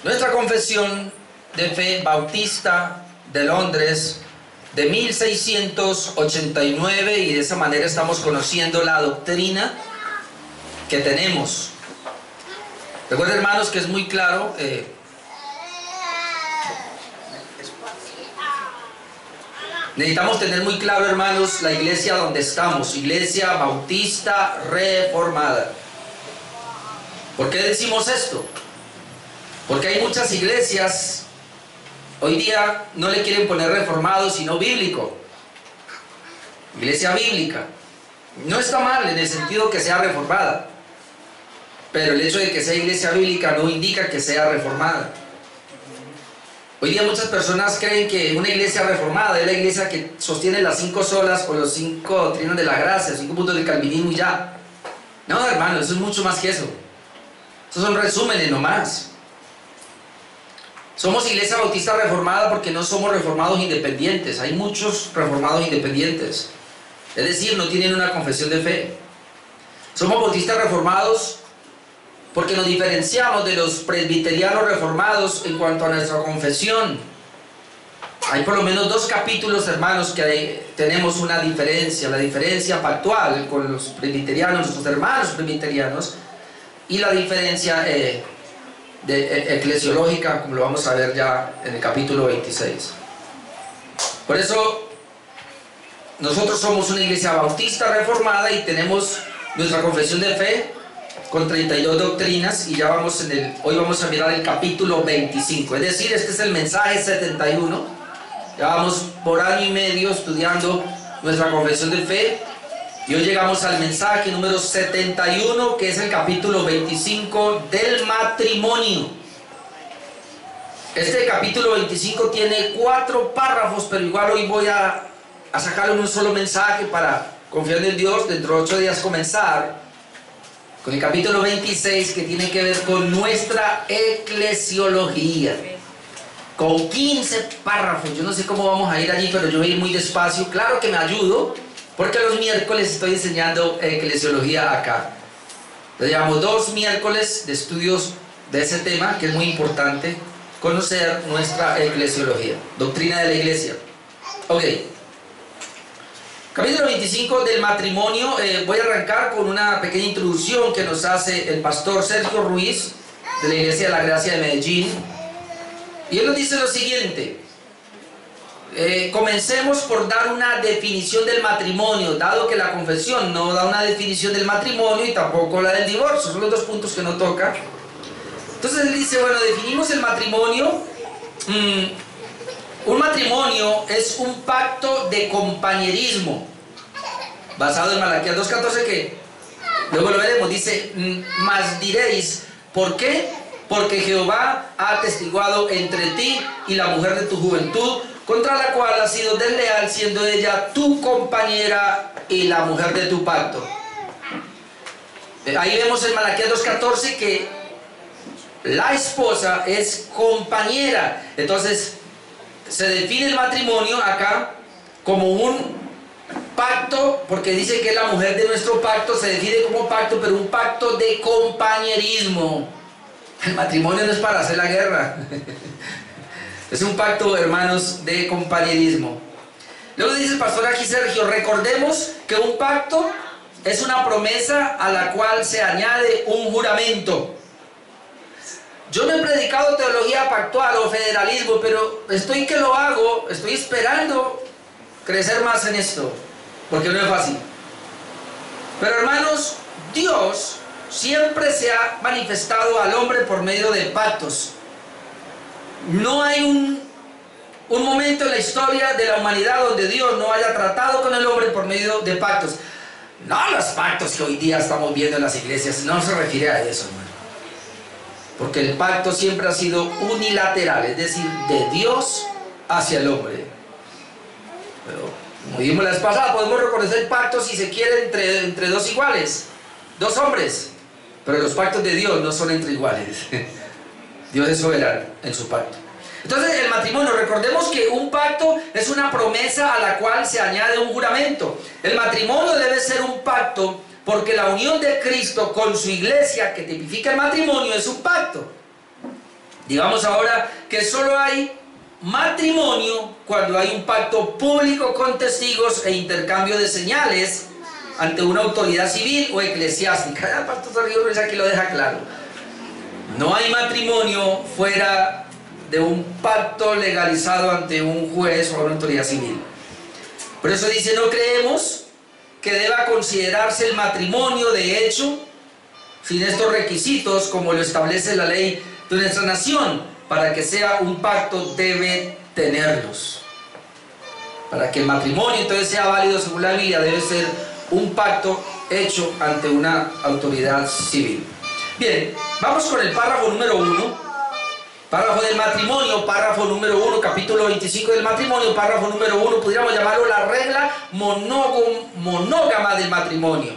Nuestra confesión de fe bautista de Londres de 1689, y de esa manera estamos conociendo la doctrina que tenemos. Recuerden, hermanos, que es muy claro, necesitamos tener muy claro, hermanos, la iglesia donde estamos, Iglesia Bautista Reformada. ¿Por qué decimos esto? Porque hay muchas iglesias hoy día no le quieren poner reformado, sino bíblico. Iglesia bíblica. No está mal en el sentido que sea reformada, pero el hecho de que sea iglesia bíblica no indica que sea reformada. Hoy día muchas personas creen que una iglesia reformada es la iglesia que sostiene las 5 solas o los 5 doctrinas de la gracia, 5 puntos del calvinismo y ya. No, hermano, eso es mucho más que eso. Esos son resúmenes nomás. Somos iglesia bautista reformada porque no somos reformados independientes. Hay muchos reformados independientes. Es decir, no tienen una confesión de fe. Somos bautistas reformados porque nos diferenciamos de los presbiterianos reformados en cuanto a nuestra confesión. Hay por lo menos 2 capítulos, hermanos, que tenemos una diferencia. La diferencia pactual con los presbiterianos, nuestros hermanos presbiterianos, y la diferencia eclesiológica, como lo vamos a ver ya en el capítulo 26. Por eso nosotros somos una iglesia bautista reformada y tenemos nuestra confesión de fe con 32 doctrinas, y ya vamos hoy vamos a mirar el capítulo 25, es decir, este es el mensaje 71. Ya vamos por año y medio estudiando nuestra confesión de fe, y hoy llegamos al mensaje número 71, que es el capítulo 25 del matrimonio. Este capítulo 25 tiene 4 párrafos, pero igual hoy voy a sacarlo en un solo mensaje para, confiando en Dios, dentro de 8 días comenzar con el capítulo 26, que tiene que ver con nuestra eclesiología, con 15 párrafos. Yo no sé cómo vamos a ir allí, pero yo voy a ir muy despacio. Claro que me ayudo, porque los miércoles estoy enseñando eclesiología acá. Entonces llevamos 2 miércoles de estudios de ese tema, que es muy importante conocer nuestra eclesiología, doctrina de la iglesia. Ok. Capítulo 25 del matrimonio. Voy a arrancar con una pequeña introducción que nos hace el pastor Sergio Ruiz, de la Iglesia de la Gracia de Medellín. Y él nos dice lo siguiente. Comencemos por dar una definición del matrimonio, dado que la confesión no da una definición del matrimonio y tampoco la del divorcio. Son los 2 puntos que no toca. Entonces él dice, bueno, definimos el matrimonio. Un matrimonio es un pacto de compañerismo, basado en Malaquías 2:14, que luego lo veremos. Dice, mas diréis, ¿por qué? Porque Jehová ha atestiguado entre ti y la mujer de tu juventud, contra la cual has sido desleal, siendo ella tu compañera y la mujer de tu pacto. Ahí vemos en Malaquías 2:14 que la esposa es compañera. Entonces se define el matrimonio acá como un pacto, porque dice que es la mujer de nuestro pacto, se define como pacto, pero un pacto de compañerismo. El matrimonio no es para hacer la guerra. Es un pacto, hermanos, de compañerismo. Luego dice el pastor aquí, Sergio, recordemos que un pacto es una promesa a la cual se añade un juramento. Yo no he predicado teología pactual o federalismo, pero estoy esperando crecer más en esto, porque no es fácil. Pero, hermanos, Dios siempre se ha manifestado al hombre por medio de pactos. No hay un momento en la historia de la humanidad donde Dios no haya tratado con el hombre por medio de pactos. No los pactos que hoy día estamos viendo en las iglesias, no se refiere a eso, hermano. Porque el pacto siempre ha sido unilateral, es decir, de Dios hacia el hombre. Pero, como dijimos la vez pasada, podemos reconocer pactos, si se quiere, entre 2 iguales, 2 hombres. Pero los pactos de Dios no son entre iguales. Dios es soberano en su pacto. Entonces, el matrimonio, recordemos que un pacto es una promesa a la cual se añade un juramento. El matrimonio debe ser un pacto, porque la unión de Cristo con su iglesia, que tipifica el matrimonio, es un pacto. Digamos ahora que solo hay matrimonio cuando hay un pacto público con testigos e intercambio de señales ante una autoridad civil o eclesiástica. El pastor Sergio Ruiz aquí lo deja claro. No hay matrimonio fuera de un pacto legalizado ante un juez o una autoridad civil. Por eso dice, no creemos que deba considerarse el matrimonio de hecho sin estos requisitos como lo establece la ley de nuestra nación. Para que sea un pacto debe tenerlos. Para que el matrimonio entonces sea válido según la Biblia debe ser un pacto hecho ante una autoridad civil. Bien, vamos con el párrafo número 1. Párrafo del matrimonio, párrafo número 1, capítulo 25 del matrimonio, párrafo número 1, podríamos llamarlo la regla monógama del matrimonio.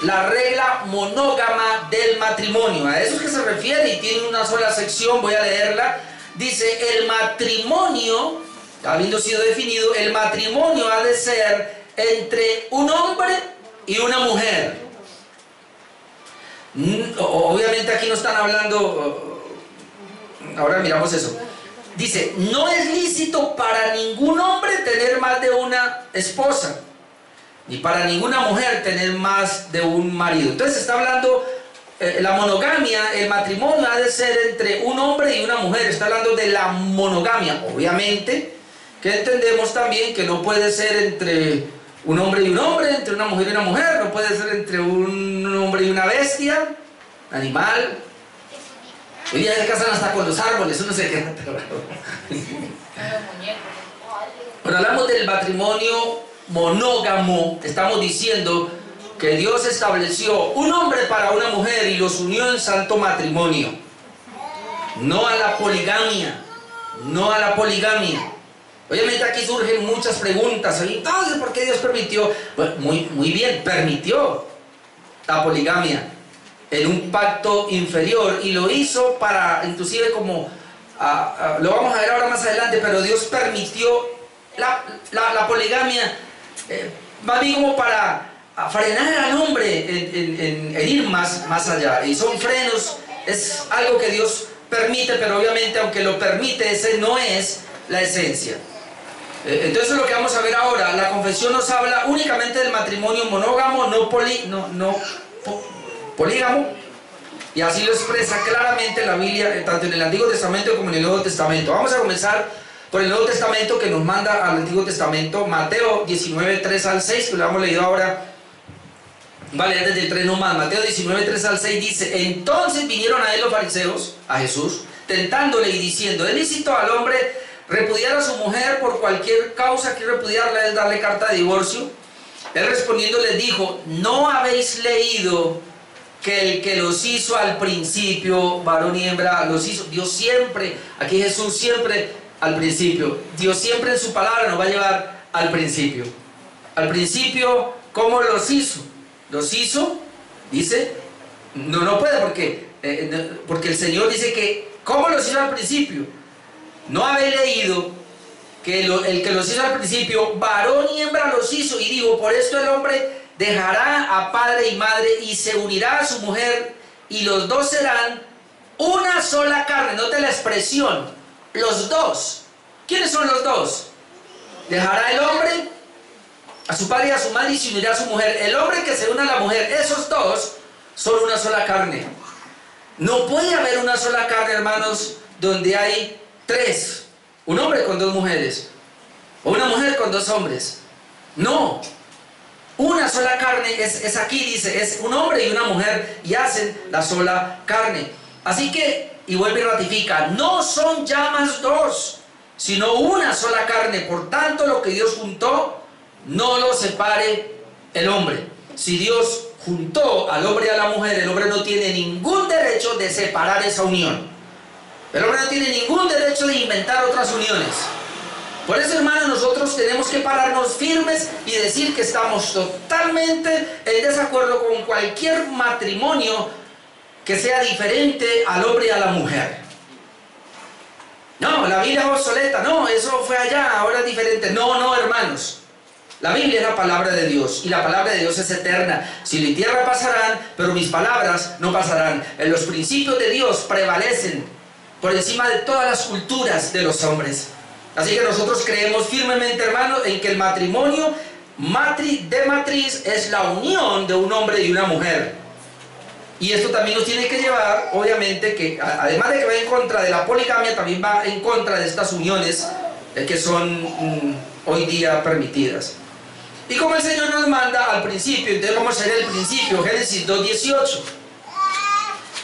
La regla monógama del matrimonio. A eso es que se refiere y tiene una sola sección, voy a leerla. Dice, el matrimonio, habiendo sido definido, el matrimonio ha de ser entre un hombre y una mujer. Obviamente aquí no están hablando, ahora miramos eso. Dice, no es lícito para ningún hombre tener más de una esposa, ni para ninguna mujer tener más de un marido. Entonces está hablando, la monogamia, el matrimonio ha de ser entre un hombre y una mujer. Está hablando de la monogamia. Obviamente que entendemos también que no puede ser entre un hombre y un hombre, entre una mujer y una mujer. No puede ser entre un hombre y una bestia, animal. Hoy día se casan hasta con los árboles, uno se queda trabado. Cuando hablamos del matrimonio monógamo, estamos diciendo que Dios estableció un hombre para una mujer y los unió en santo matrimonio. No a la poligamia, no a la poligamia. Obviamente aquí surgen muchas preguntas. Entonces, ¿por qué Dios permitió? Bueno, muy bien, permitió la poligamia en un pacto inferior y lo hizo para, inclusive como, lo vamos a ver ahora más adelante, pero Dios permitió la poligamia más bien como para frenar al hombre en ir más allá. Y son frenos, es algo que Dios permite, pero obviamente aunque lo permite, ese no es la esencia. Entonces lo que vamos a ver ahora, la confesión nos habla únicamente del matrimonio monógamo, no polígamo, y así lo expresa claramente la Biblia, tanto en el Antiguo Testamento como en el Nuevo Testamento. Vamos a comenzar por el Nuevo Testamento, que nos manda al Antiguo Testamento, Mateo 19, 3 al 6, que lo hemos leído ahora, vale, desde el 3 nomás. Mateo 19, 3 al 6 dice, entonces vinieron a él los fariseos, a Jesús, tentándole y diciendo, ¿es lícito al hombre repudiar a su mujer por cualquier causa? Que repudiarla es darle carta de divorcio. Él respondiendo les dijo, ¿no habéis leído que el que los hizo al principio, varón y hembra, los hizo? Dios siempre, aquí Jesús siempre al principio, Dios siempre en su palabra nos va a llevar al principio. Al principio, ¿cómo los hizo? Los hizo, dice, no puede porque el Señor dice que, ¿cómo los hizo al principio? No habéis leído que el que los hizo al principio, varón y hembra los hizo, y digo, por esto el hombre dejará a padre y madre y se unirá a su mujer, y los dos serán una sola carne. Note la expresión, los dos. ¿Quiénes son los dos? Dejará el hombre a su padre y a su madre y se unirá a su mujer. El hombre que se une a la mujer, esos dos son una sola carne. No puede haber una sola carne, hermanos, donde hay tres. Un hombre con dos mujeres, o una mujer con dos hombres. No. Una sola carne es aquí, dice, es un hombre y una mujer y hacen la sola carne. Así que, y vuelve y ratifica, no son ya más dos, sino una sola carne. Por tanto, lo que Dios juntó, no lo separe el hombre. Si Dios juntó al hombre y a la mujer, el hombre no tiene ningún derecho de separar esa unión. El hombre no tiene ningún derecho de inventar otras uniones. Por eso, hermanos, nosotros tenemos que pararnos firmes y decir que estamos totalmente en desacuerdo con cualquier matrimonio que sea diferente al hombre y a la mujer. No, la Biblia es obsoleta. No, eso fue allá, ahora es diferente. No, hermanos. La Biblia es la palabra de Dios y la palabra de Dios es eterna. Cielo y tierra pasarán, pero mis palabras no pasarán. Los principios de Dios prevalecen. por encima de todas las culturas de los hombres. Así que nosotros creemos firmemente, hermanos, en que el matrimonio de matriz es la unión de un hombre y una mujer. Y esto también nos tiene que llevar, obviamente, que además de que va en contra de la poligamia, también va en contra de estas uniones que son hoy día permitidas. Y como el Señor nos manda al principio, entonces vamos a ver el principio, Génesis 2:18.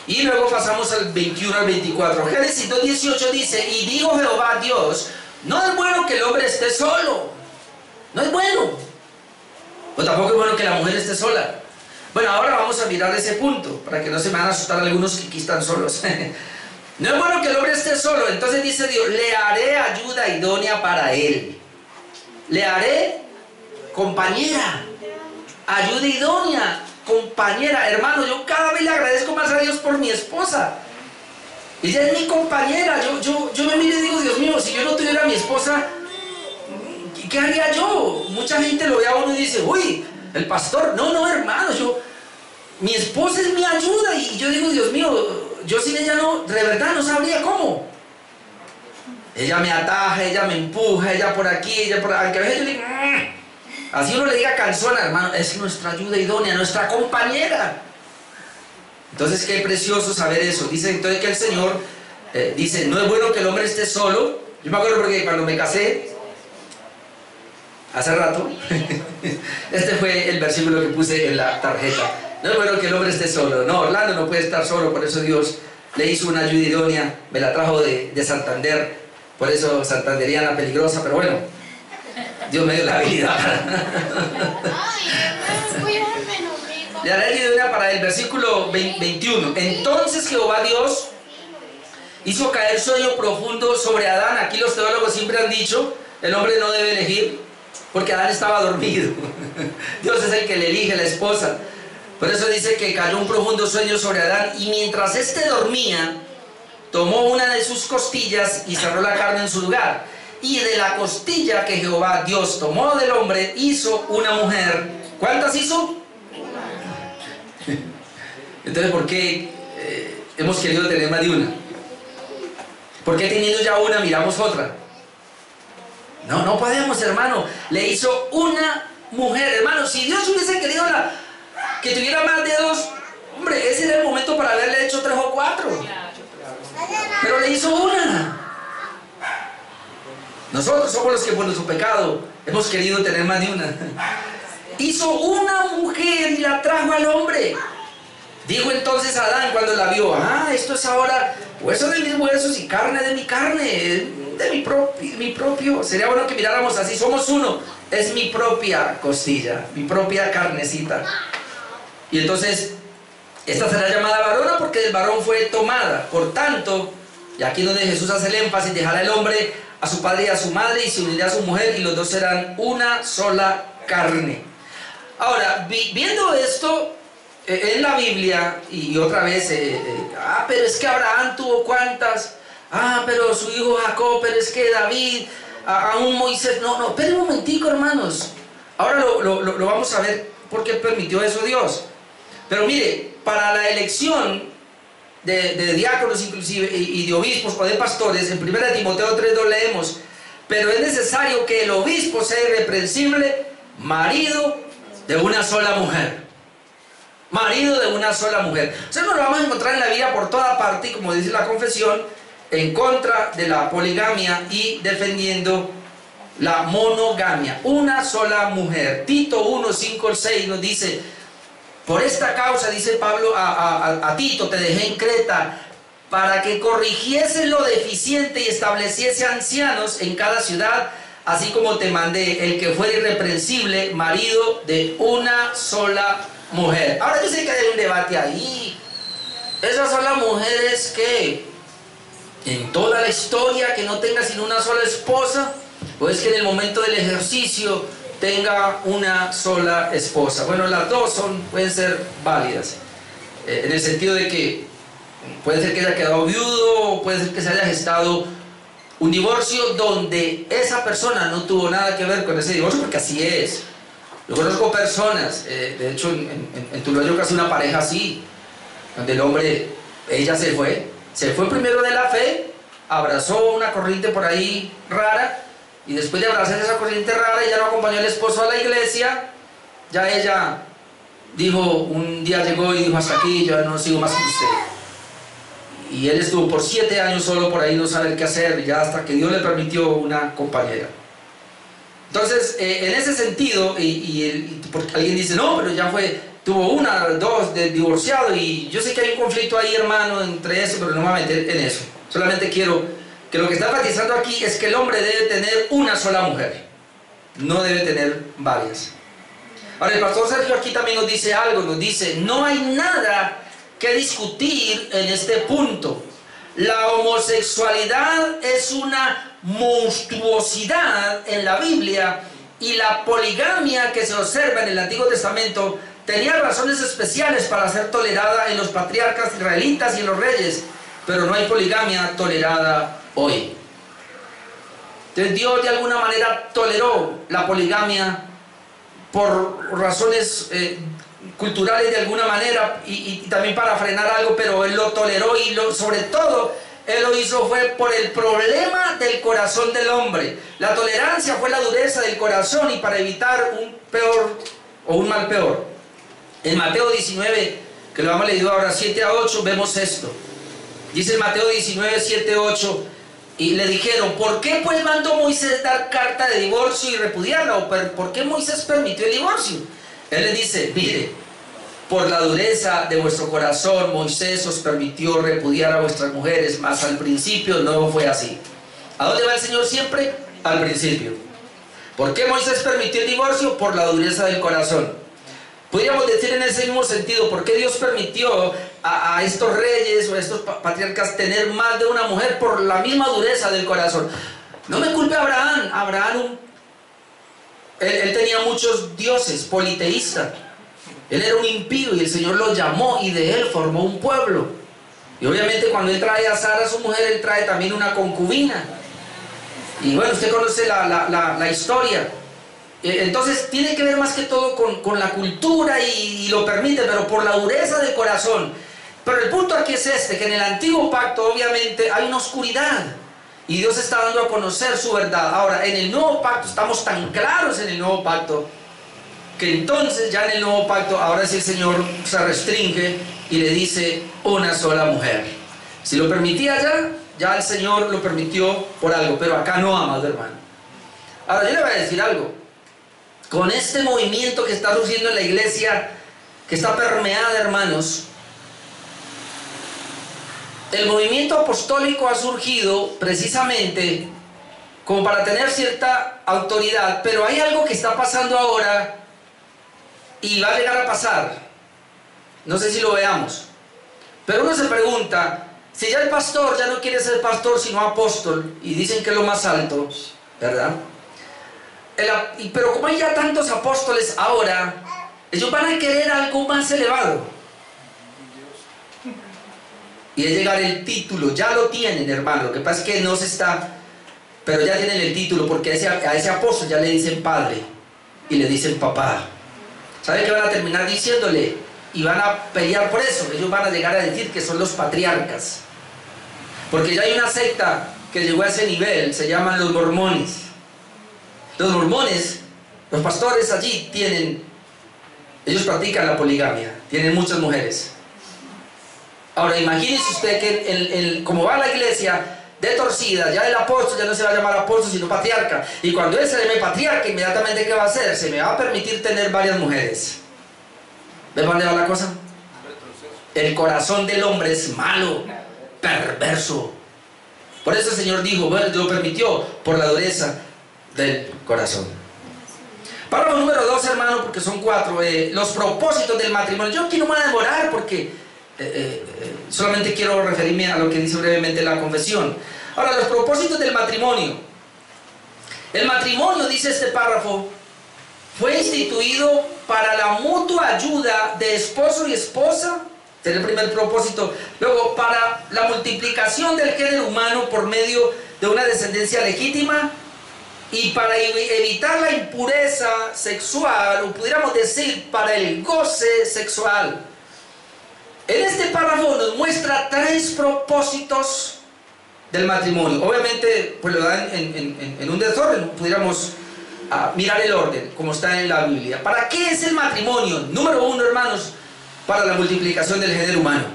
Y luego pasamos al 21 al 24. Génesis 2:18 dice: y dijo Jehová Dios, no es bueno que el hombre esté solo. No es bueno. Pues tampoco es bueno que la mujer esté sola. Bueno, ahora vamos a mirar ese punto, para que no se me van a asustar algunos que aquí están solos. No es bueno que el hombre esté solo. Entonces dice Dios: le haré ayuda idónea para él. Le haré compañera. Ayuda idónea, compañera. Hermano, yo cada vez le agradezco más a Dios por mi esposa. Ella es mi compañera. Yo me miro y digo: Dios mío, si yo no tuviera a mi esposa, ¿qué haría yo? Mucha gente lo ve a uno y dice: uy, el pastor. No, hermano, mi esposa es mi ayuda. Y yo digo: Dios mío, yo sin ella de verdad no sabría cómo. Ella me ataja, ella me empuja, ella por aquí, ella por allá. Aunque a veces yo digo, así uno le diga cansona, hermano, es nuestra ayuda idónea, nuestra compañera. Entonces, qué precioso saber eso. Dice entonces que el Señor dice: no es bueno que el hombre esté solo. Yo me acuerdo porque cuando me casé, hace rato, este fue el versículo que puse en la tarjeta. No es bueno que el hombre esté solo. No, Orlando no puede estar solo, por eso Dios le hizo una ayuda idónea. Me la trajo de Santander, por eso santanderiana peligrosa, pero bueno, Dios me dio la habilidad. Le haré ayuda idónea para el versículo 21. Entonces Jehová Dios hizo caer sueño profundo sobre Adán. Aquí los teólogos siempre han dicho: el hombre no debe elegir, porque Adán estaba dormido. Dios es el que le elige la esposa. Por eso dice que cayó un profundo sueño sobre Adán, y mientras éste dormía, tomó una de sus costillas y cerró la carne en su lugar. Y de la costilla que Jehová Dios tomó del hombre, hizo una mujer. ¿Cuántas hizo? Entonces, ¿por qué hemos querido tener más de una? ¿Por qué teniendo ya una miramos otra? No podemos, hermano. Le hizo una mujer, hermano. Si Dios hubiese querido que tuviera más de dos, hombre, ese era el momento para haberle hecho 3 o 4. Pero le hizo una. Nosotros somos los que por nuestro pecado hemos querido tener más de una. Hizo una mujer y la trajo al hombre. Dijo entonces Adán cuando la vio: esto es ahora hueso de mis huesos y carne de mi carne, de mi propio. Sería bueno que miráramos así: somos uno, es mi propia costilla, mi propia carnecita. Y entonces esta será llamada varona porque del varón fue tomada. Por tanto, y aquí donde Jesús hace el énfasis: dejará el hombre a su padre y a su madre y se unirá a su mujer, y los dos serán una sola carne. Ahora, viendo esto en la Biblia, y otra vez, pero es que Abraham tuvo cuántas, pero su hijo Jacob, pero es que David, aún Moisés, no, esperen un momentico, hermanos. Ahora lo vamos a ver por qué permitió eso Dios. Pero mire, para la elección de diáconos inclusive, y de obispos o de pastores, en 1 Timoteo 3:2 leemos: pero es necesario que el obispo sea irreprensible, marido de una sola mujer. Marido de una sola mujer. O sea, nos lo vamos a encontrar en la Biblia por toda parte, y como dice la confesión, en contra de la poligamia y defendiendo la monogamia. Una sola mujer. Tito 1:5-6 nos dice: por esta causa, dice Pablo a Tito, te dejé en Creta, para que corrigiese lo deficiente y estableciese ancianos en cada ciudad, así como te mandé, el que fuera irreprensible, marido de una sola mujer. Ahora yo sé que hay un debate ahí. Esas son las mujeres que en toda la historia que no tenga sino una sola esposa, o es que en el momento del ejercicio tenga una sola esposa. Bueno, las dos pueden ser válidas, en el sentido de que puede ser que haya quedado viudo, o puede ser que se haya gestado un divorcio donde esa persona no tuvo nada que ver con ese divorcio, porque así es. Yo conozco personas, de hecho en Tuluá yo casi una pareja así, donde el hombre, ella se fue Se fue primero de la fe, abrazó una corriente por ahí rara, y después de abrazar esa corriente rara, ella no acompañó al esposo a la iglesia. Ya ella dijo, un día llegó y dijo: hasta aquí, yo no sigo más con usted. Y él estuvo por 7 años solo por ahí, no saber qué hacer, ya hasta que Dios le permitió una compañera. Entonces, en ese sentido, porque alguien dice: no, pero ya tuvo 1, 2 de divorciado, y yo sé que hay un conflicto ahí, hermano, entre eso, pero no me voy a meter en eso. Solamente quiero que lo que está enfatizando aquí es que el hombre debe tener una sola mujer, no debe tener varias. Ahora, el pastor Sergio aquí también nos dice algo, nos dice: no hay nada que discutir en este punto. La homosexualidad es una monstruosidad en la Biblia, y la poligamia que se observa en el Antiguo Testamento tenía razones especiales para ser tolerada en los patriarcas israelitas y en los reyes, pero no hay poligamia tolerada hoy. Entonces Dios de alguna manera toleró la poligamia por razones culturales de alguna manera, y también para frenar algo, pero Él lo toleró, y sobre todo Él lo hizo fue por el problema del corazón del hombre. La tolerancia fue la dureza del corazón, y para evitar un peor o un mal peor. En Mateo 19, que lo hemos leído ahora, 7 a 8, vemos esto. Dice Mateo 19, 7, 8: y le dijeron: ¿por qué pues mandó Moisés dar carta de divorcio y repudiarla? ¿O por qué Moisés permitió el divorcio? Él le dice: mire, por la dureza de vuestro corazón Moisés os permitió repudiar a vuestras mujeres, mas al principio no fue así. ¿A dónde va el Señor siempre? Al principio. ¿Por qué Moisés permitió el divorcio? Por la dureza del corazón. Podríamos decir en ese mismo sentido: ¿por qué Dios permitió a estos reyes o a estos patriarcas tener más de una mujer? Por la misma dureza del corazón. No me culpe a Abraham. Abraham, él tenía muchos dioses, politeísta. Él era un impío, y el Señor lo llamó, y de él formó un pueblo. Y obviamente cuando él trae a Sara, su mujer, él trae también una concubina. Y bueno, usted conoce la historia. Entonces tiene que ver más que todo con la cultura, y lo permite, pero por la dureza del corazón. Pero el punto aquí es este: que en el antiguo pacto obviamente hay una oscuridad, y Dios está dando a conocer su verdad. Ahora, en el nuevo pacto estamos tan claros en el nuevo pacto, que entonces ya en el nuevo pacto, ahora sí el Señor se restringe y le dice: una sola mujer. Si lo permitía ya el Señor lo permitió por algo, pero acá no, amado hermano. Ahora yo le voy a decir algo. Con este movimiento que está surgiendo en la iglesia, que está permeada, hermanos, el movimiento apostólico ha surgido precisamente como para tener cierta autoridad, pero hay algo que está pasando ahora y va a llegar a pasar. No sé si lo veamos, pero uno se pregunta: si ya el pastor ya no quiere ser pastor sino apóstol, y dicen que es lo más alto, ¿verdad? Pero como hay ya tantos apóstoles ahora, ellos van a querer algo más elevado, y es llegar el título. Ya lo tienen, hermano. Lo que pasa es que no se está, pero ya tienen el título, porque a ese apóstol ya le dicen padre y le dicen papá. ¿Sabe qué van a terminar diciéndole? Y van a pelear por eso. Ellos van a llegar a decir que son los patriarcas, porque ya hay una secta que llegó a ese nivel, se llaman los mormones. Los mormones, los pastores allí ellos practican la poligamia, tienen muchas mujeres. Ahora imagínese usted que como va la iglesia de torcida, ya el apóstol ya no se va a llamar apóstol sino patriarca, y cuando él se llame patriarca, inmediatamente ¿qué va a hacer? Se me va a permitir tener varias mujeres. ¿Ves dónde va la cosa? El corazón del hombre es malo, perverso. Por eso el Señor dijo: bueno, lo permitió por la dureza del corazón. Párrafo número 2, hermano, porque son 4. Los propósitos del matrimonio. Yo aquí no me voy a demorar, porque solamente quiero referirme a lo que dice brevemente la confesión. Ahora, los propósitos del matrimonio. El matrimonio, dice este párrafo, fue instituido para la mutua ayuda de esposo y esposa. Este es el primer propósito. Luego, para la multiplicación del género humano por medio de una descendencia legítima, y para evitar la impureza sexual, o pudiéramos decir para el goce sexual. En este párrafo nos muestra 3 propósitos del matrimonio. Obviamente, pues lo dan en un desorden, pudiéramos mirar el orden, como está en la Biblia. ¿Para qué es el matrimonio? Número 1, hermanos, para la multiplicación del género humano.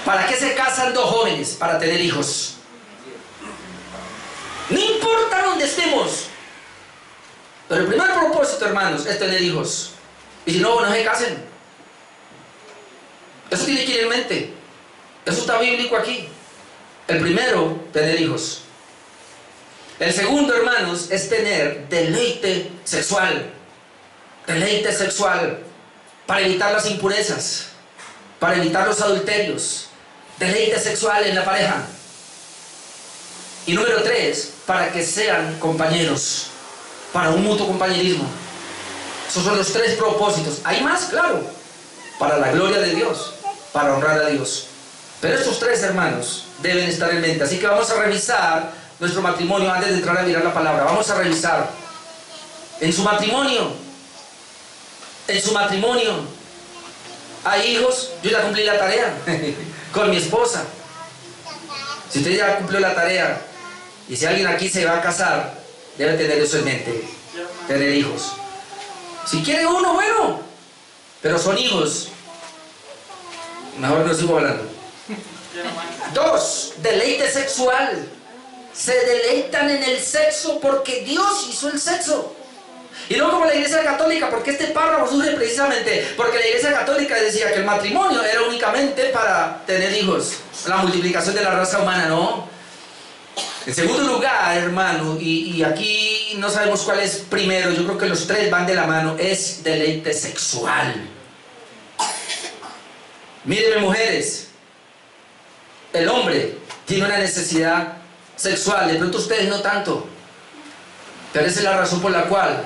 ¿Para qué se casan 2 jóvenes? Para tener hijos. No importa dónde estemos. Pero el primer propósito, hermanos, es tener hijos. Y si no, no se casen. Eso tiene que ir en mente. Eso está bíblico aquí. El primero, tener hijos. El segundo, hermanos, es tener deleite sexual. Deleite sexual. Para evitar las impurezas. Para evitar los adulterios. Deleite sexual en la pareja. Y número 3, para que sean compañeros. Para un mutuo compañerismo. Esos son los 3 propósitos. Hay más, claro. Para la gloria de Dios. Para honrar a Dios. Pero estos 3, hermanos, deben estar en mente. Así que vamos a revisar nuestro matrimonio antes de entrar a mirar la palabra. Vamos a revisar. En su matrimonio. ¿Hay hijos? Yo ya cumplí la tarea con mi esposa. Si usted ya cumplió la tarea y si alguien aquí se va a casar, debe tener eso en mente. Tener hijos. Si quiere uno, bueno. Pero son hijos. Mejor no sigo hablando. 2, deleite sexual. Se deleitan en el sexo porque Dios hizo el sexo. Y no como la Iglesia Católica, porque este párrafo surge precisamente porque la Iglesia Católica decía que el matrimonio era únicamente para tener hijos, la multiplicación de la raza humana, ¿no? En segundo lugar, hermano, y aquí no sabemos cuál es primero, yo creo que los 3 van de la mano, es deleite sexual. Mírenme, mujeres, el hombre tiene una necesidad sexual, de pronto ustedes no tanto, pero esa es la razón por la cual,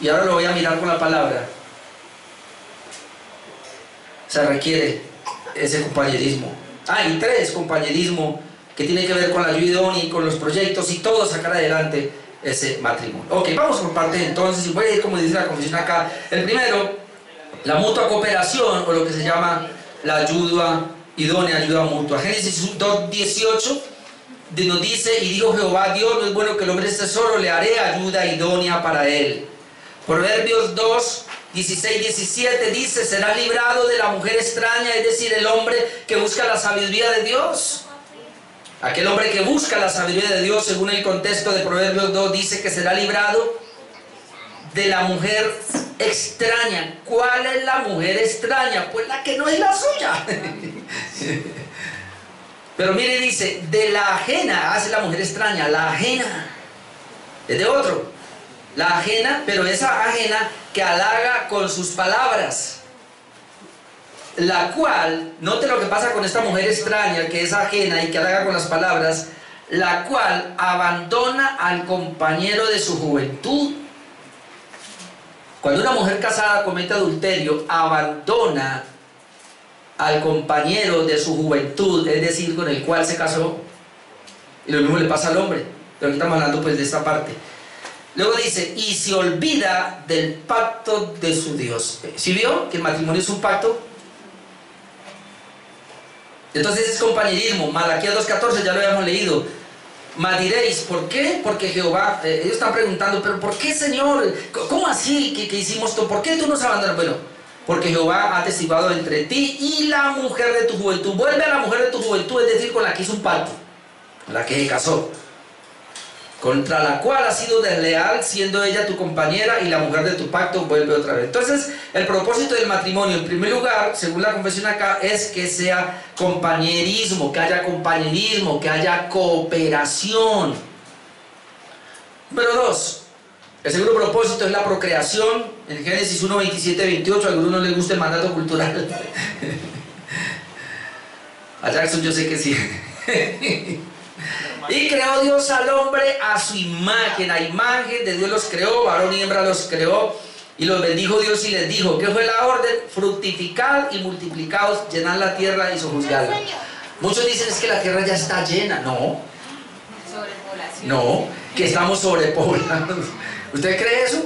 y ahora lo voy a mirar con la palabra, se requiere ese compañerismo. Y 3, compañerismo, que tiene que ver con la ayuda idónea y con los proyectos y todo, sacar adelante ese matrimonio. Ok, vamos por partes entonces, y voy a ir como dice la confesión acá. El primero, la mutua cooperación, o lo que se llama la ayuda idónea, ayuda mutua. Génesis 2:18 nos dice: y dijo Jehová Dios, no es bueno que el hombre esté solo, le haré ayuda idónea para él. Proverbios 2:16-17 dice: será librado de la mujer extraña, es decir, el hombre que busca la sabiduría de Dios. Aquel hombre que busca la sabiduría de Dios, según el contexto de Proverbios 2, dice que será librado de la mujer extraña. ¿Cuál es la mujer extraña? Pues la que no es la suya. Pero mire, dice, de la ajena hace la mujer extraña. La ajena es de otro. La ajena, pero esa ajena que halaga con sus palabras. La cual, note lo que pasa con esta mujer extraña que es ajena y que halaga con las palabras, la cual abandona al compañero de su juventud. Cuando una mujer casada comete adulterio, abandona al compañero de su juventud, es decir, con el cual se casó. Y lo mismo le pasa al hombre, pero aquí estamos hablando pues de esta parte. Luego dice, y se olvida del pacto de su Dios. ¿Sí vio que el matrimonio es un pacto? Entonces es compañerismo. Malaquías 2:14, ya lo habíamos leído. Mas diréis, ¿por qué? Porque Jehová, ellos están preguntando, pero ¿por qué, Señor? ¿Cómo así que hicimos esto? ¿Por qué tú nos abandonas? Bueno, porque Jehová ha testiguado entre ti y la mujer de tu juventud. Vuelve a la mujer de tu juventud, es decir, con la que hizo un pacto, con la que se casó, contra la cual has sido desleal, siendo ella tu compañera, y la mujer de tu pacto vuelve otra vez. Entonces, el propósito del matrimonio, en primer lugar, según la confesión acá, es que sea compañerismo, que haya cooperación. Número 2, el segundo propósito es la procreación. En Génesis 1:27-28, a algunos no les gusta el mandato cultural. A Jackson yo sé que sí. Y creó Dios al hombre a su imagen, a imagen de Dios los creó, varón y hembra los creó, y los bendijo Dios y les dijo, ¿qué fue la orden? Fructificad y multiplicaos, llenad la tierra y sojuzgadla. Muchos dicen es que la tierra ya está llena. No, no, que estamos sobrepoblados. ¿Usted cree eso?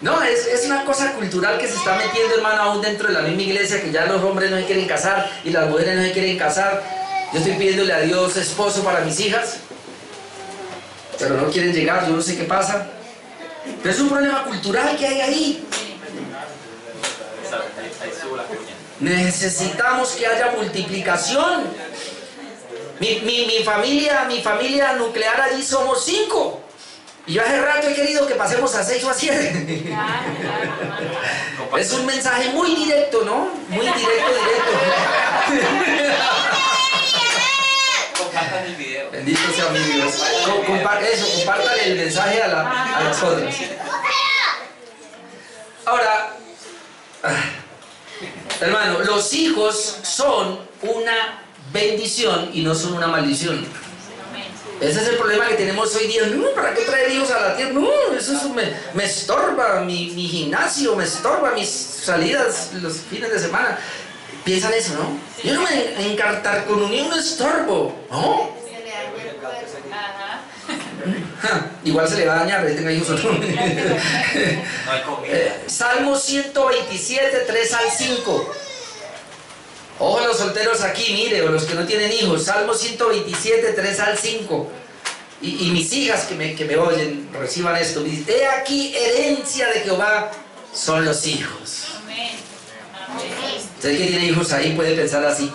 No, es una cosa cultural que se está metiendo, hermano, aún dentro de la misma iglesia, que ya los hombres no se quieren casar y las mujeres no se quieren casar. Yo estoy pidiéndole a Dios esposo para mis hijas, pero no quieren llegar, yo no sé qué pasa. Pero es un problema cultural que hay ahí. Necesitamos que haya multiplicación. Mi familia nuclear allí somos 5. Y yo hace rato he querido que pasemos a 6 o a 7. Es un mensaje muy directo, ¿no? Muy directo. Compartan el video. Bendito sea mi Dios. Compártale el mensaje a las otras. Ahora, hermano, los hijos son una bendición y no son una maldición. Ese es el problema que tenemos hoy día. No, ¿para qué traer hijos a la tierra? No, eso me estorba mi gimnasio, me estorba mis salidas los fines de semana. Piensan eso, ¿no? Yo no me encartar con un hijo, no estorbo, ¿no? Igual se le va a dañar, que tenga hijos o no. Salmo 127, 3 al 5. Ojo a los solteros aquí, mire, o los que no tienen hijos. Salmo 127, 3 al 5. Y mis hijas que me oyen, reciban esto. He aquí, herencia de Jehová son los hijos. Amén. Usted que tiene hijos ahí puede pensar así.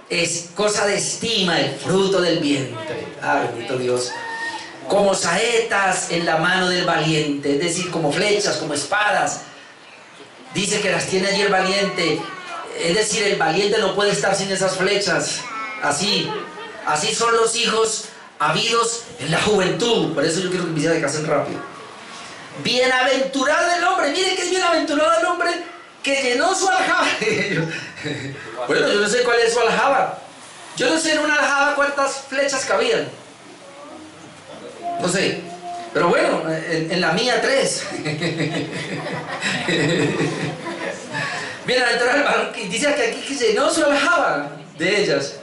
Es cosa de estima el fruto del vientre. Ah, bendito Dios. Como saetas en la mano del valiente, es decir, como flechas, como espadas. Dice que las tiene allí el valiente. Es decir, el valiente no puede estar sin esas flechas. Así son los hijos habidos en la juventud. Por eso yo quiero que mis hijas se casen rápido. Bienaventurado el hombre. Miren que es bienaventurado el hombre que llenó su aljaba. Bueno, yo no sé cuál es su aljaba. Yo no sé en una aljaba cuántas flechas cabían. No sé. Pero bueno, en la mía 3. Bienaventurado el varón que dice que aquí que llenó su aljaba de ellos.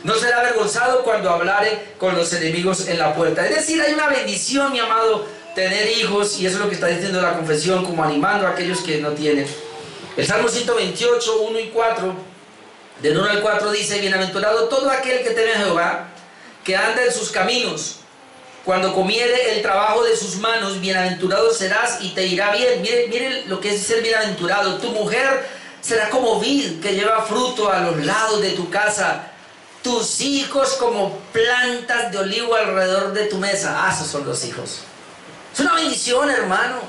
No será avergonzado cuando hablare con los enemigos en la puerta. Es decir, hay una bendición, mi amado, tener hijos, y eso es lo que está diciendo la confesión, como animando a aquellos que no tienen. El Salmo 128, 1 y 4, del 1 al 4 dice: bienaventurado todo aquel que teme a Jehová, que anda en sus caminos. Cuando comiere el trabajo de sus manos, bienaventurado serás y te irá bien. Mire lo que es ser bienaventurado. Tu mujer será como vid que lleva fruto a los lados de tu casa. Tus hijos como plantas de olivo alrededor de tu mesa. Ah, esos son los hijos. Es una bendición, hermano,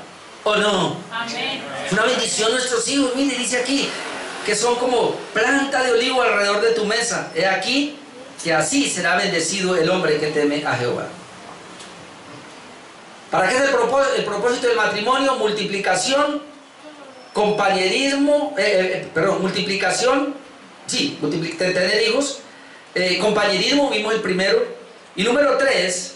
¿o no? Amén. Es una bendición nuestros hijos. Mire, dice aquí que son como planta de olivo alrededor de tu mesa. He aquí que así será bendecido el hombre que teme a Jehová. ¿Para qué es el propósito del matrimonio? Multiplicación, compañerismo, multiplicación, sí, tener hijos, compañerismo, vimos el primero. Y número 3,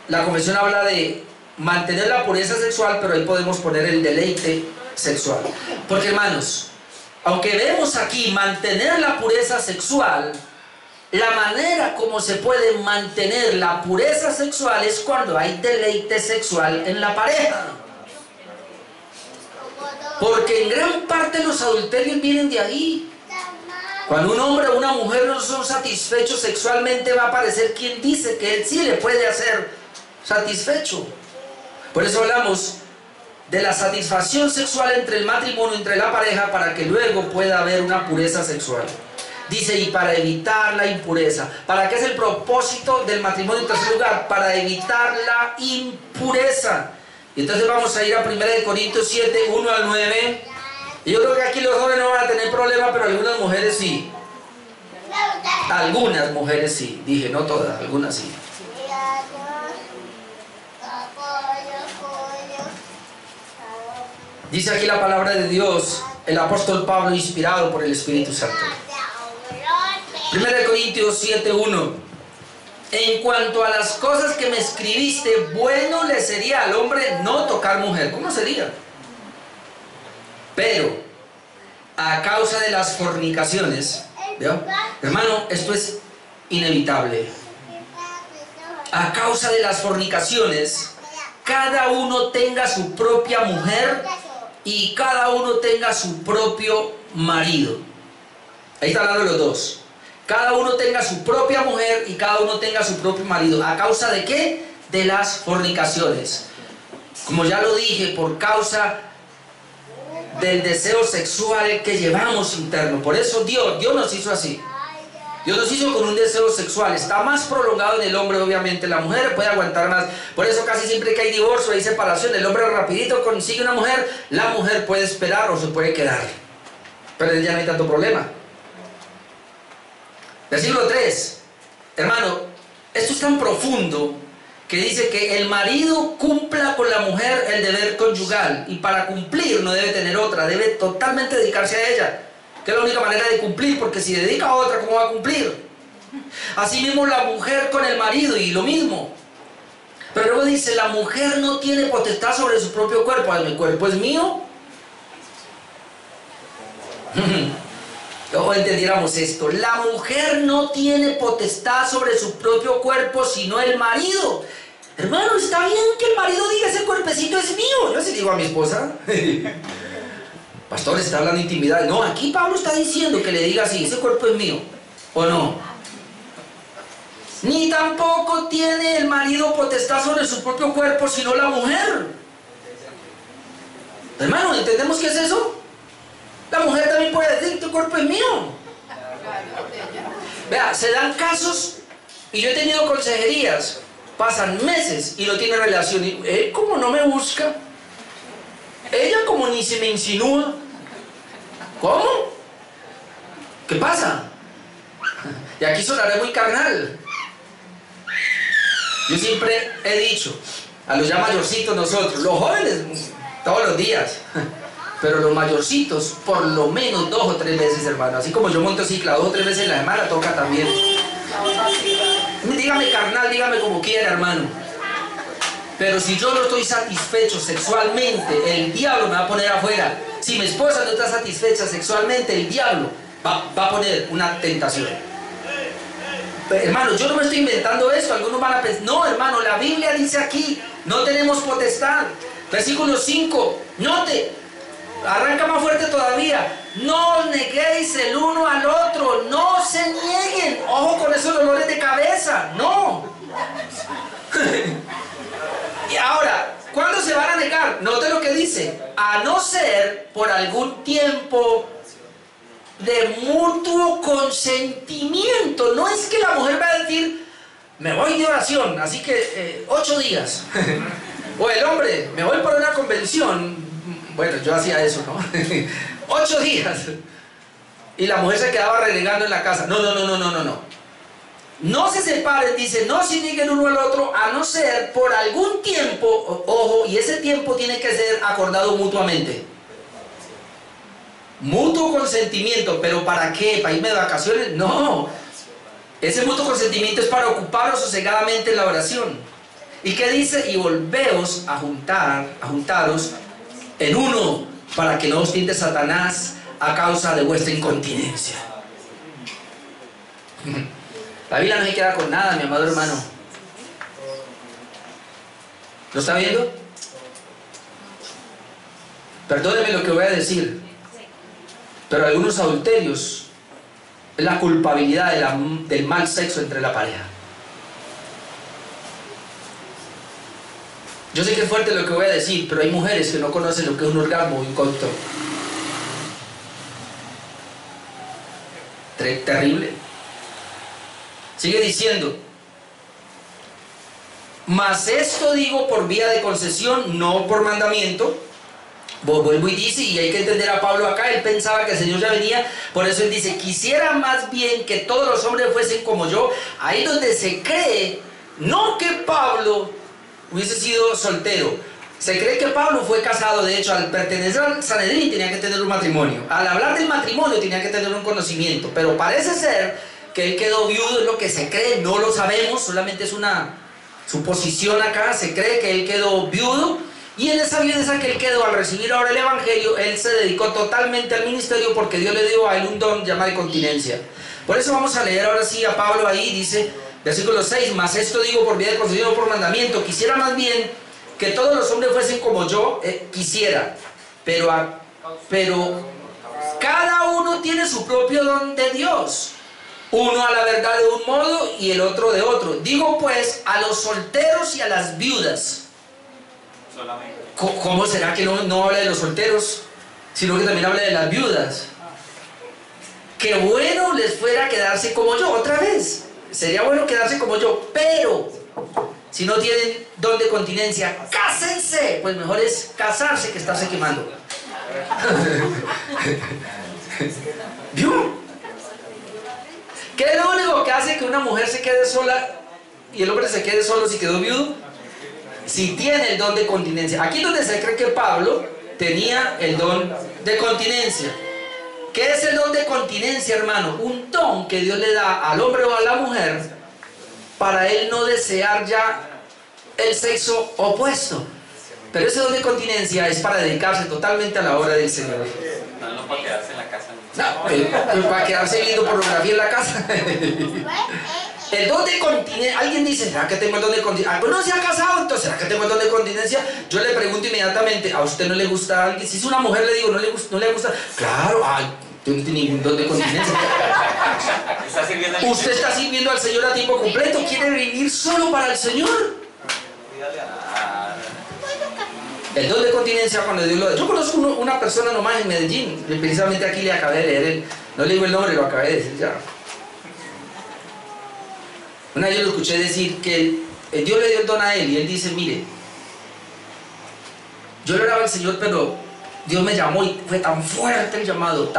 la confesión habla de mantener la pureza sexual, pero ahí podemos poner el deleite sexual. Porque, hermanos, aunque vemos aquí mantener la pureza sexual, la manera como se puede mantener la pureza sexual es cuando hay deleite sexual en la pareja. Porque en gran parte los adulterios vienen de ahí. Cuando un hombre o una mujer no son satisfechos sexualmente, va a aparecer quien dice que él sí le puede hacer satisfecho. Por eso hablamos de la satisfacción sexual entre el matrimonio, entre la pareja, para que luego pueda haber una pureza sexual. Dice, y para evitar la impureza. ¿Para qué es el propósito del matrimonio en tercer lugar? Para evitar la impureza. Y entonces vamos a ir a 1 Corintios 7, 1 al 9. Y yo creo que aquí los jóvenes no van a tener problema, pero algunas mujeres sí. Algunas mujeres sí. Dije, no todas, algunas sí. Dice aquí la palabra de Dios, el apóstol Pablo, inspirado por el Espíritu Santo. 1 Corintios 7:1. En cuanto a las cosas que me escribiste, bueno le sería al hombre no tocar mujer. ¿Cómo sería? Pero a causa de las fornicaciones, ¿veo? Hermano, esto es inevitable. A causa de las fornicaciones, cada uno tenga su propia mujer y cada uno tenga su propio marido. Ahí está hablando de los dos. Cada uno tenga su propia mujer y cada uno tenga su propio marido. ¿A causa de qué? De las fornicaciones. Como ya lo dije, por causa del deseo sexual que llevamos interno. Por eso Dios nos hizo así. Dios nos hizo con un deseo sexual. Está más prolongado en el hombre, obviamente. La mujer puede aguantar más. Por eso casi siempre que hay divorcio, hay separación, el hombre rapidito consigue una mujer. La mujer puede esperar o se puede quedar. Pero ya no hay tanto problema. Versículo 3. Hermano, esto es tan profundo que dice que el marido cumpla con la mujer el deber conyugal. Y para cumplir no debe tener otra. Debe totalmente dedicarse a ella. Que es la única manera de cumplir, porque si dedica a otra, ¿cómo va a cumplir? Asimismo la mujer con el marido, y lo mismo. Pero luego dice, la mujer no tiene potestad sobre su propio cuerpo. ¿El cuerpo es mío? O entendiéramos esto, la mujer no tiene potestad sobre su propio cuerpo, sino el marido. Hermano, está bien que el marido diga, ese cuerpecito es mío. Yo sí digo a mi esposa, pastor, está hablando de intimidad. No, aquí Pablo está diciendo que le diga así, ese cuerpo es mío, ¿o no? Ni tampoco tiene el marido potestad sobre su propio cuerpo, sino la mujer. Hermano, ¿entendemos qué es eso? La mujer también puede decir, tu cuerpo es mío. Vea, se dan casos, y yo he tenido consejerías, pasan meses y no tiene relación. Y él como no me busca, ella como ni se me insinúa. ¿Cómo? ¿Qué pasa? Y aquí sonaré muy carnal. Yo siempre he dicho, a los ya mayorcitos nosotros, los jóvenes todos los días, pero los mayorcitos por lo menos 2 o 3 veces, hermano. Así como yo monto cicla 2 o 3 veces en la semana, toca también. Dígame carnal, dígame como quiera, hermano. Pero si yo no estoy satisfecho sexualmente, el diablo me va a poner afuera. Si mi esposa no está satisfecha sexualmente, el diablo va a poner una tentación. Hermano, yo no me estoy inventando esto. Algunos van a pensar, no, hermano, la Biblia dice aquí, no tenemos potestad. Versículo 5, note, arranca más fuerte todavía. No os neguéis el uno al otro, no se nieguen. Ojo con esos dolores de cabeza, no. Y ahora, ¿cuándo se van a negar? Note lo que dice, a no ser por algún tiempo de mutuo consentimiento. No es que la mujer va a decir, me voy de oración, así que 8 días. O el hombre, me voy por una convención. Bueno, yo hacía eso, ¿no? 8 días. Y la mujer se quedaba renegando en la casa. No, no, no, no, no, no, no. No se separen, dice, no se nieguen uno al otro, a no ser por algún tiempo, ojo, y ese tiempo tiene que ser acordado mutuamente. Mutuo consentimiento, ¿pero para qué? ¿Para irme de vacaciones? No. Ese mutuo consentimiento es para ocuparos sosegadamente en la oración. ¿Y qué dice? Y volveos a juntaros en uno, para que no os tiente Satanás a causa de vuestra incontinencia. La Biblia no se queda con nada, mi amado hermano. ¿Lo está viendo? Perdóneme lo que voy a decir, pero algunos adulterios es la culpabilidad del mal sexo entre la pareja. Yo sé que es fuerte lo que voy a decir, pero hay mujeres que no conocen lo que es un orgasmo y un coito. Terrible. Sigue diciendo, mas esto digo por vía de concesión, no por mandamiento. Vuelvo y dice, y hay que entender a Pablo acá, él pensaba que el Señor ya venía, por eso él dice, quisiera más bien que todos los hombres fuesen como yo. Ahí donde se cree, no que Pablo hubiese sido soltero, se cree que Pablo fue casado. De hecho, al pertenecer al Sanedrín tenía que tener un matrimonio, al hablar del matrimonio tenía que tener un conocimiento, pero parece ser que él quedó viudo, es lo que se cree, no lo sabemos, solamente es una suposición acá. Se cree que él quedó viudo, y en esa viudeza que él quedó al recibir ahora el Evangelio, él se dedicó totalmente al ministerio, porque Dios le dio a él un don llamado continencia. Por eso vamos a leer ahora sí a Pablo. Ahí dice, versículo 6, mas esto digo por vía de concesión, no por mandamiento. Quisiera más bien que todos los hombres fuesen como yo quisiera, pero cada uno tiene su propio don de Dios, uno a la verdad de un modo y el otro de otro. Digo pues a los solteros y a las viudas. ¿Cómo será que no habla de los solteros, sino que también habla de las viudas? Qué bueno les fuera quedarse como yo. Otra vez, sería bueno quedarse como yo, pero si no tienen don de continencia, cásense. Pues mejor es casarse que estarse quemando. ¿Vio? ¿Qué es lo único que hace que una mujer se quede sola y el hombre se quede solo si quedó viudo? Si tiene el don de continencia. Aquí es donde se cree que Pablo tenía el don de continencia. ¿Qué es el don de continencia, hermano? Un don que Dios le da al hombre o a la mujer para él no desear ya el sexo opuesto. Pero ese don de continencia es para dedicarse totalmente a la obra del Señor. No para quedarse en la casa. No, para quedarse viendo pornografía en la casa. El don de continencia, alguien dice, ¿será que tengo el don de continencia? ¿Alguno se ha casado? Entonces, ¿será que tengo el don de continencia? Yo le pregunto inmediatamente, ¿a usted no le gusta a alguien? Si es una mujer, le digo, ¿no le gusta? Claro, ay, tú no tienes ningún don de continencia. Usted está sirviendo al Señor a tiempo completo, quiere vivir solo para el Señor. El don de continencia cuando Dios lo da. Yo conozco una persona nomás en Medellín, precisamente aquí le acabé de leer, no le digo el nombre, lo acabé de decir ya. Una vez yo lo escuché decir que Dios le dio el don a él y él dice, mire, yo le oraba al Señor, pero Dios me llamó y fue tan fuerte el llamado,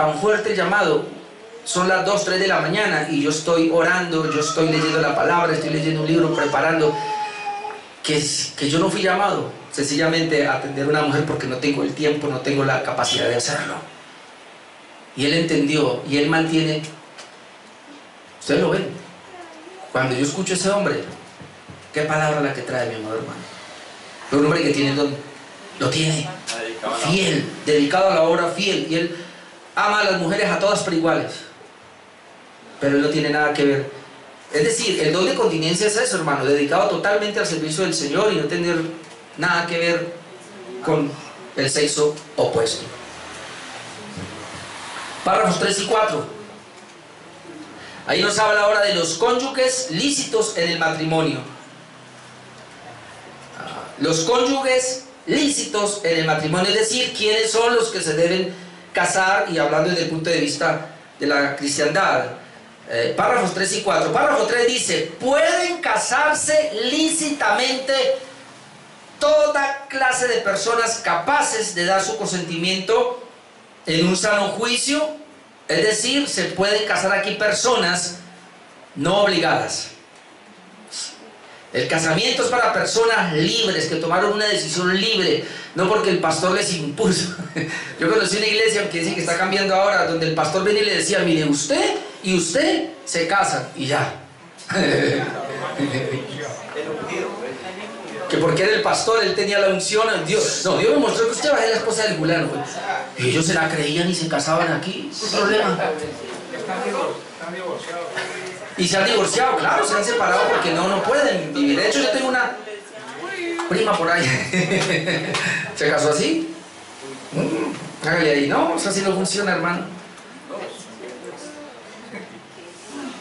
son las 2, 3 de la mañana y yo estoy orando, yo estoy leyendo la palabra, estoy leyendo un libro, preparando, que yo no fui llamado sencillamente a atender a una mujer porque no tengo el tiempo, no tengo la capacidad de hacerlo. Y él entendió y él mantiene, ustedes lo ven, cuando yo escucho a ese hombre, qué palabra la que trae, mi amado hermano. Un hombre que tiene el don, lo tiene, fiel, dedicado a la obra, fiel, y él ama a las mujeres a todas por iguales, pero él no tiene nada que ver. Es decir, el don de continencia es eso, hermano, dedicado totalmente al servicio del Señor y no tener nada que ver con el sexo opuesto. Párrafos 3 y 4. Ahí nos habla ahora de los cónyuges lícitos en el matrimonio. Los cónyuges lícitos en el matrimonio, es decir, quiénes son los que se deben casar, y hablando desde el punto de vista de la cristiandad. Párrafos 3 y 4. Párrafo 3 dice, pueden casarse lícitamente toda clase de personas capaces de dar su consentimiento en un sano juicio. Es decir, se pueden casar aquí personas no obligadas. El casamiento es para personas libres, que tomaron una decisión libre, no porque el pastor les impuso. Yo conocí una iglesia que dice que está cambiando ahora, donde el pastor venía y le decía, mire, usted y usted se casan y ya. Que porque era el pastor, él tenía la unción, Dios me mostró que usted va a ser la esposa del fulano. Y ellos se la creían y se casaban aquí, ¿qué problema? Están divorciados. Y se han divorciado, claro, se han separado porque no pueden vivir. De hecho, yo tengo una prima por ahí. ¿Se casó así? Hágale ahí. No, o sea, así no funciona, hermano.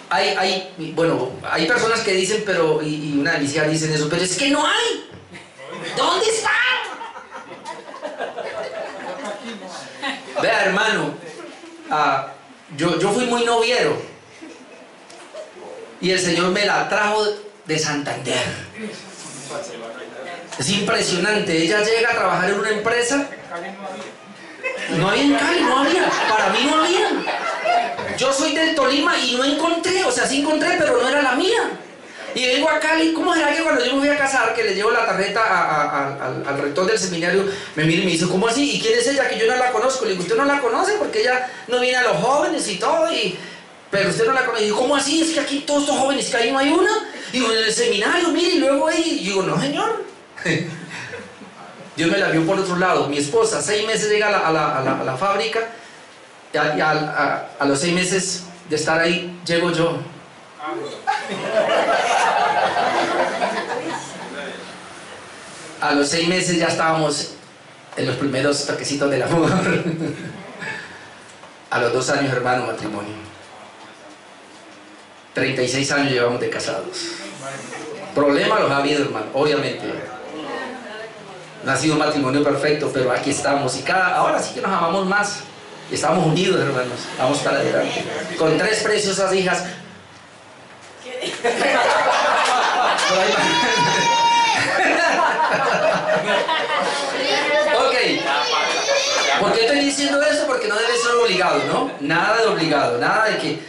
Hay personas que dicen, pero, y una de mis hijas dicen eso, pero es que no hay. ¿Dónde están? Vea, hermano, yo fui muy noviero y el Señor me la trajo de Santander. Es impresionante. Ella llega a trabajar en una empresa. No había en Cali, no había. Para mí no había. Yo soy del Tolima y no encontré, o sea, sí encontré, pero no era la mía. Y vengo a Cali. ¿Cómo será que cuando yo me voy a casar, que le llevo la tarjeta al rector del seminario, me mira y me dice, ¿cómo así? ¿Y quién es ella? Que yo no la conozco. Le digo, ¿usted no la conoce? Porque ella no viene a los jóvenes y todo, pero usted no la conoce. Y digo, ¿cómo así? Es que aquí todos estos jóvenes, que ahí no hay una. Y digo, en el seminario, mire, y luego ahí. Y digo, no, señor. Dios me la vio por otro lado. Mi esposa, 6 meses llega a la fábrica, y a los 6 meses de estar ahí, llego yo. A los 6 meses ya estábamos en los primeros toquecitos del amor. A los 2 años, hermano, matrimonio. 36 años llevamos de casados. Problemas los ha habido, hermano, obviamente. No ha sido un matrimonio perfecto, pero aquí estamos. Y ahora sí que nos amamos más. Y estamos unidos, hermanos. Vamos para adelante. Con 3 preciosas hijas. Ok. ¿Por qué estoy diciendo esto? Porque no debe ser obligado, ¿no? Nada de obligado, nada de que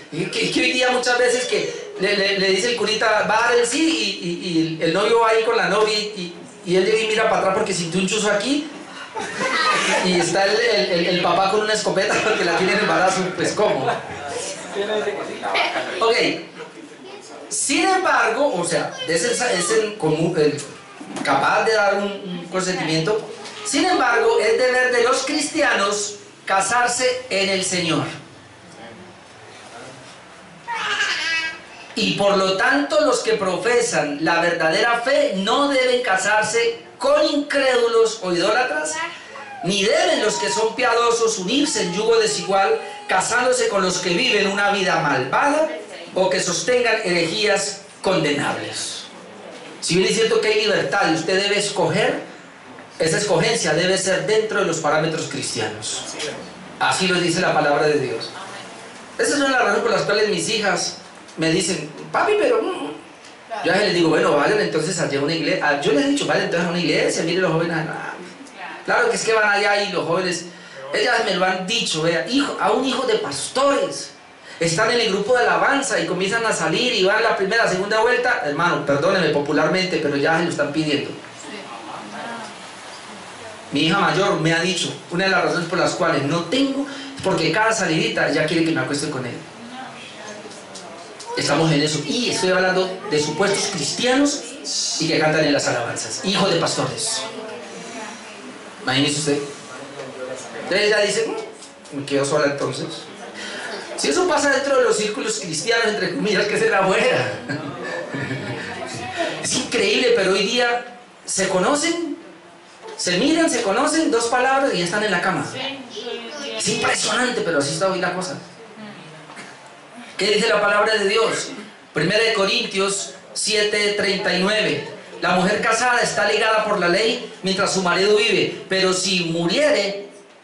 hoy día muchas veces que le dice el curita, va a dar el sí, y el novio va ahí con la novia y él llega y mira para atrás porque sintió un chuzo aquí y está el papá con una escopeta porque la tiene en embarazo, pues ¿cómo? Ok. Sin embargo, o sea, es el común, capaz de dar un consentimiento. Sin embargo, es deber de los cristianos casarse en el Señor. Y por lo tanto, los que profesan la verdadera fe no deben casarse con incrédulos o idólatras, ni deben los que son piadosos unirse en yugo desigual, casándose con los que viven una vida malvada o que sostengan herejías condenables. Si bien es cierto que hay libertad y usted debe escoger, esa escogencia debe ser dentro de los parámetros cristianos. Así lo dice la palabra de Dios. Esa es una de las razones por las cuales mis hijas me dicen, papi, pero... Yo a les digo, bueno, vayan entonces allá a una iglesia. Yo les he dicho, vayan entonces a una iglesia, miren los jóvenes. Claro que es que van allá y los jóvenes, ellas me lo han dicho, vea, a un hijo de pastores. Están en el grupo de alabanza y comienzan a salir y van la primera, segunda vuelta. Hermano, perdónenme popularmente, pero ya se lo están pidiendo. Mi hija mayor me ha dicho, una de las razones por las cuales no tengo, porque cada salidita ella quiere que me acueste con él. Estamos en eso. Y estoy hablando de supuestos cristianos y que cantan en las alabanzas. Hijos de pastores. Imagínese usted. Entonces ella dice, me quedo sola entonces. Si eso pasa dentro de los círculos cristianos, entre comillas, ¿qué será afuera? Es increíble, pero hoy día se conocen, se miran, se conocen, 2 palabras y ya están en la cama. Es impresionante, pero así está hoy la cosa. ¿Qué dice la palabra de Dios? 1 Corintios 7:39. La mujer casada está ligada por la ley mientras su marido vive, pero si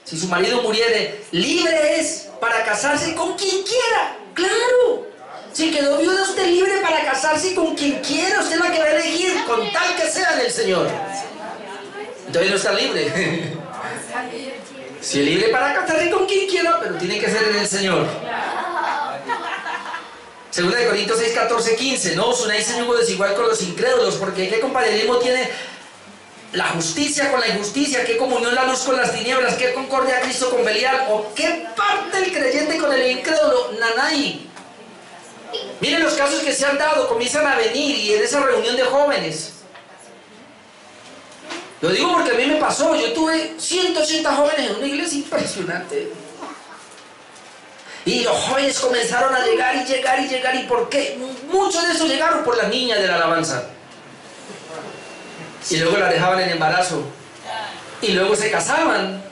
su marido muriere, libre es para casarse con quien quiera. ¡Claro! Si quedó viuda, usted libre para casarse con quien quiera. Usted es la que va a elegir, con tal que sea del Señor. Entonces no está libre. Si es libre para casarse con quien quiera, pero tiene que ser en el Señor. 2 Corintios 6:14-15. No os unáis en yugo desigual con los incrédulos, porque ¿qué compañerismo tiene la justicia con la injusticia? ¿Qué comunión la luz con las tinieblas? ¿Qué concordia Cristo con Belial? ¿O qué parte el creyente con el incrédulo? Nanay. Miren los casos que se han dado, comienzan a venir y en esa reunión de jóvenes. Lo digo porque a mí me pasó. Yo tuve 180 jóvenes en una iglesia impresionante. Y los jóvenes comenzaron a llegar y llegar y llegar. ¿Y por qué? Muchos de esos llegaron por las niñas de la alabanza. Y luego las dejaban en embarazo. Y luego se casaban.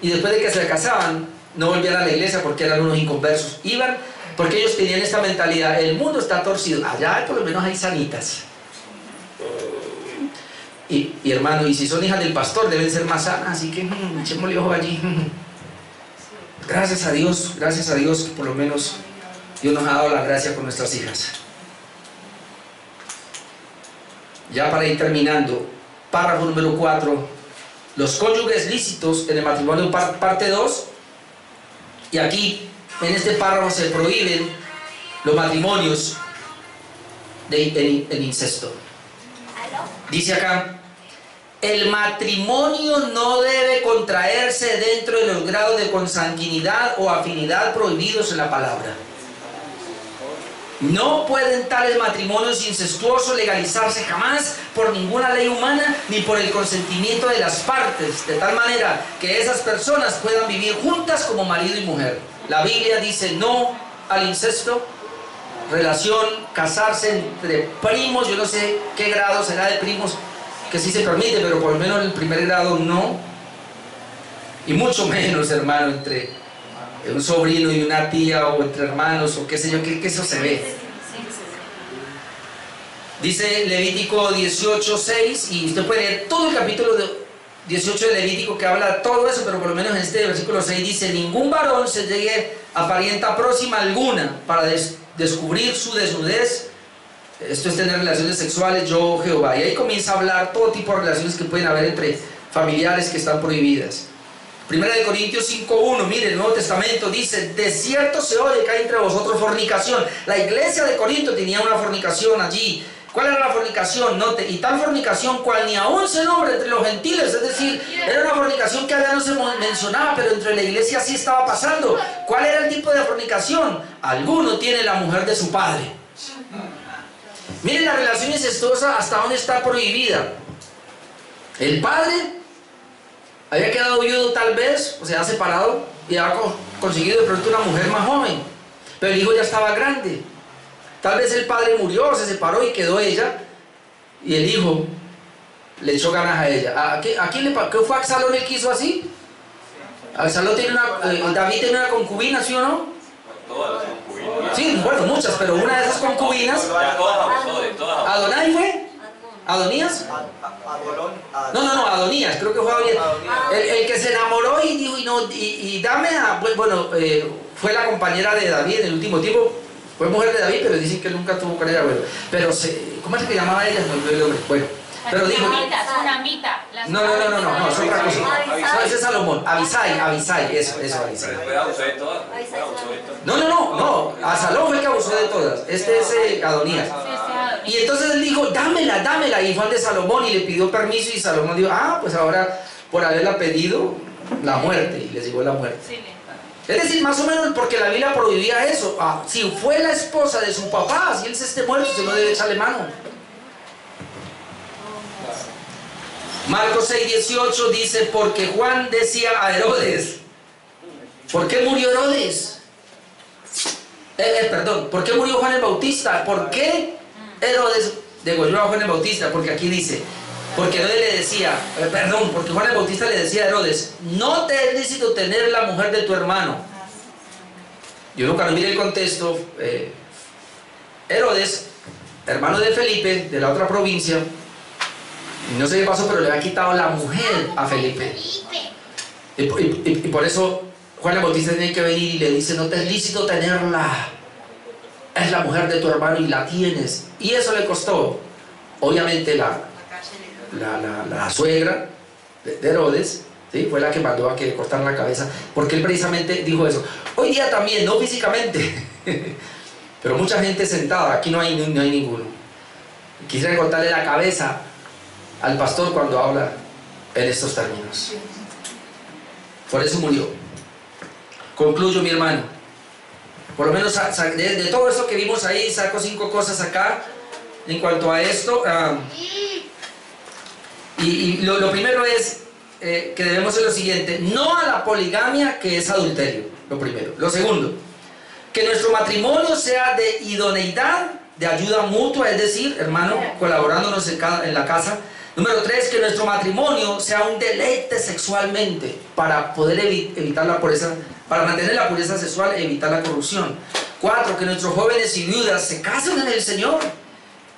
Y después de que se casaban, no volvían a la iglesia porque eran unos inconversos. Iban porque ellos tenían esta mentalidad. El mundo está torcido. Allá por lo menos hay sanitas. Y hermano, y si son hijas del pastor, deben ser más sanas. Así que echémosle ojo allí. Gracias a Dios que por lo menos Dios nos ha dado la gracia con nuestras hijas. Ya para ir terminando, párrafo número 4, los cónyuges lícitos en el matrimonio, parte 2. Y aquí, en este párrafo, se prohíben los matrimonios en incesto. Dice acá, el matrimonio no debe contraerse dentro de los grados de consanguinidad o afinidad prohibidos en la palabra. No pueden tales matrimonios incestuosos legalizarse jamás por ninguna ley humana ni por el consentimiento de las partes, de tal manera que esas personas puedan vivir juntas como marido y mujer. La Biblia dice no al incesto, relación, casarse entre primos, yo no sé qué grado será de primos, que sí se permite, pero por lo menos en el primer grado no. Y mucho menos, hermano, entre un sobrino y una tía, o entre hermanos, o qué sé yo, que eso se ve. Dice Levítico 18:6, y usted puede leer todo el capítulo 18 de Levítico que habla de todo eso, pero por lo menos en este versículo 6 dice: ningún varón se llegue a parienta próxima alguna para descubrir su desnudez. Esto es tener relaciones sexuales, yo Jehová. Y ahí comienza a hablar todo tipo de relaciones que pueden haber entre familiares que están prohibidas. Primera de Corintios 5:1, mire, el Nuevo Testamento dice: de cierto se oye que hay entre vosotros fornicación. La iglesia de Corinto tenía una fornicación allí. ¿Cuál era la fornicación? Note, y tal fornicación cual ni aún se nombra entre los gentiles, es decir, era una fornicación que allá no se mencionaba, pero entre la iglesia sí estaba pasando. ¿Cuál era el tipo de fornicación? Alguno tiene la mujer de su padre. Miren, la relación incestuosa hasta dónde está prohibida. El padre había quedado viudo tal vez, o sea, separado, y había conseguido de pronto una mujer más joven, pero el hijo ya estaba grande. Tal vez el padre murió, se separó y quedó ella, y el hijo le echó ganas a ella. ¿A quién le pasó? ¿Qué fue Absalón el que hizo así? Absalón tiene David tiene una concubina, ¿sí o no? Todas las concubinas. Sí, bueno, muchas, pero una de esas concubinas. Ya todas abusó, de todas abusó. ¿Adonai fue? ¿Adonías? No, Adonías, creo que fue Adonías. El que se enamoró y dijo, y dame a... Bueno, fue la compañera de David en el último tiempo. Fue mujer de David, pero dicen que nunca tuvo con ella, bueno. Pero, ¿cómo es que llamaba ella? Bueno, pero dijo... No, es otra cosa. No, ese es Salomón. Abisai, eso, Abisai. Pero abusó de todas. No, Absalón fue el que abusó de todas. Este es Adonías. Y entonces él dijo, dámela, y fue al de Salomón y le pidió permiso, y Salomón dijo, pues ahora por haberla pedido, la muerte, y le llegó la muerte. Es decir, más o menos porque la Biblia prohibía eso. Si fue la esposa de su papá, si él se esté muerto, se no debe echarle mano. Marcos 6:18 dice: porque Juan decía a Herodes, ¿por qué murió Herodes? ¿Por qué murió Juan el Bautista? ¿Por qué Herodes degolló a Juan el Bautista? Porque aquí dice, porque Herodes le decía, porque Juan el Bautista le decía a Herodes: no te es lícito tener la mujer de tu hermano. Yo nunca mire el contexto. Herodes, hermano de Felipe, de la otra provincia, no sé qué pasó, pero le había quitado la mujer a Felipe. Y por eso Juan el Bautista tiene que venir y le dice: no te es lícito tenerla. Es la mujer de tu hermano y la tienes. Y eso le costó, obviamente, la suegra de Herodes, ¿sí? Fue la que mandó a que le cortaran la cabeza, porque él precisamente dijo eso. Hoy día también, no físicamente, pero mucha gente sentada, aquí no hay ninguno. Quisiera cortarle la cabeza al pastor cuando habla en estos términos. Por eso murió. Concluyo, mi hermano. Por lo menos de todo eso que vimos ahí, saco 5 cosas acá en cuanto a esto. Y lo primero es que debemos hacer lo siguiente: no a la poligamia, que es adulterio. Lo primero. Lo segundo, que nuestro matrimonio sea de idoneidad, de ayuda mutua, es decir, hermano, colaborándonos en la casa. Número 3, que nuestro matrimonio sea un deleite sexualmente para poder evitar la pureza, para mantener la pureza sexual e evitar la corrupción. 4, que nuestros jóvenes y viudas se casen en el Señor.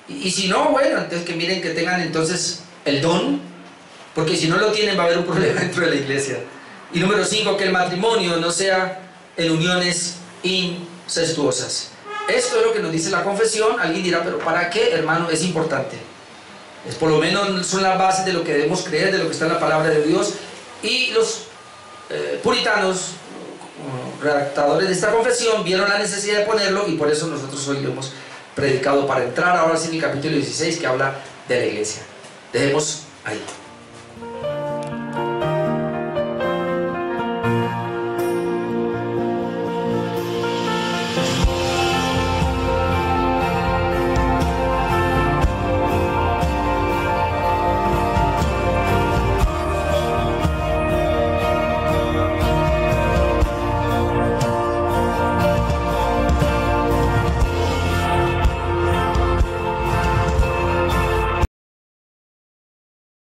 Y si no, bueno, entonces que miren que tengan entonces el don, porque si no lo tienen va a haber un problema dentro de la iglesia. Y número 5, que el matrimonio no sea en uniones incestuosas. Esto es lo que nos dice la confesión. Alguien dirá, pero ¿para qué, hermano? Es importante. Por lo menos son las bases de lo que debemos creer, de lo que está en la palabra de Dios. Y los puritanos, redactadores de esta confesión, vieron la necesidad de ponerlo, y por eso nosotros hoy lo hemos predicado, para entrar ahora sí en el capítulo 16, que habla de la iglesia. Dejemos ahí.